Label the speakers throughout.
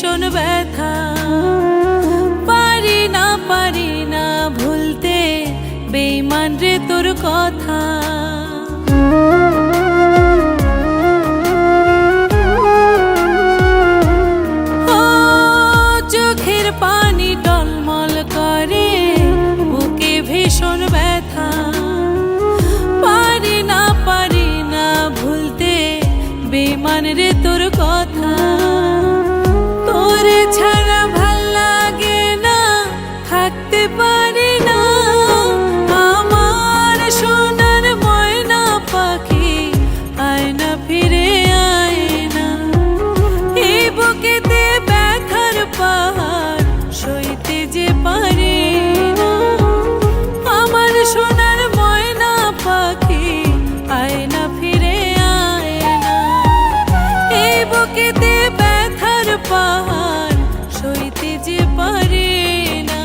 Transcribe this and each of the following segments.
Speaker 1: ভীষণ ব্যথা, পারি না ভুলতে বেঈমান রে তোর কথা। ও চোখের পানি টলমল করে, বুকে ভীষণ ব্যথা, পারি না ভুলতে বেঈমান রে তোর কথা। তোরে ছাড়া ভাল লাগে না, থাকতে পারি না, আমার সোনার ময়না পাখি আয় না ফিরে আয় না। এই বুকেতে ব্যথার পাহাড় সইতে যে পারি না, আমার সোনার ময়না পাখি আয় না ফিরে আয় না। এই বুকেতে ব্যথার পাহাড় সইতে যে পারি না।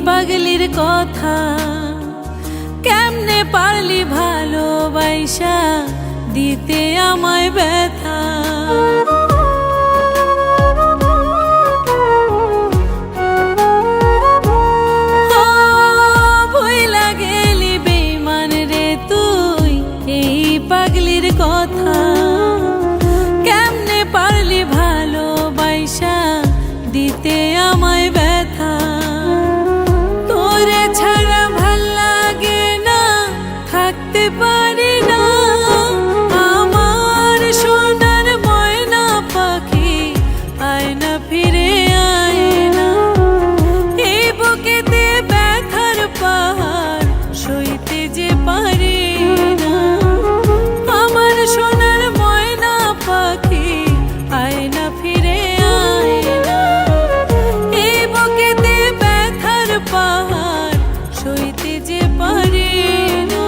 Speaker 1: পাগলির কথা কেমনে পারলি ভালোবাসা দিতে আমায় ব্যথা। ভুইলা গেলি বেঈমান রে তুই এই পাগলির কথা, কেমনে পারলি ভালোবাসা দিতে আমায় ব্যথা। তোরে ছাড়া ভাল লাগে না, থাকতে পারি না, আমার সোনার ময়না পাখি আয় না ফিরে আয় না। এই বুকেতে ব্যথার পাহাড় সইতে যে পারি না, আমার সোনার ময়না পাখি আয় না ফিরে আয় না। এই বুকেতে ব্যথার পাহাড় সইতে যে পারি না।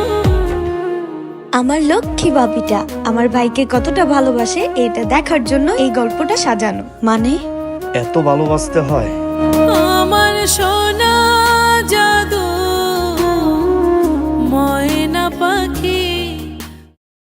Speaker 2: আমার লক্ষ্মী বাবিটা আমার ভাইকে কতটা ভালোবাসে এটা দেখার জন্য এই গল্পটা সাজানো। মানে
Speaker 3: এত ভালোবাসতে হয়?
Speaker 1: আমার সোনা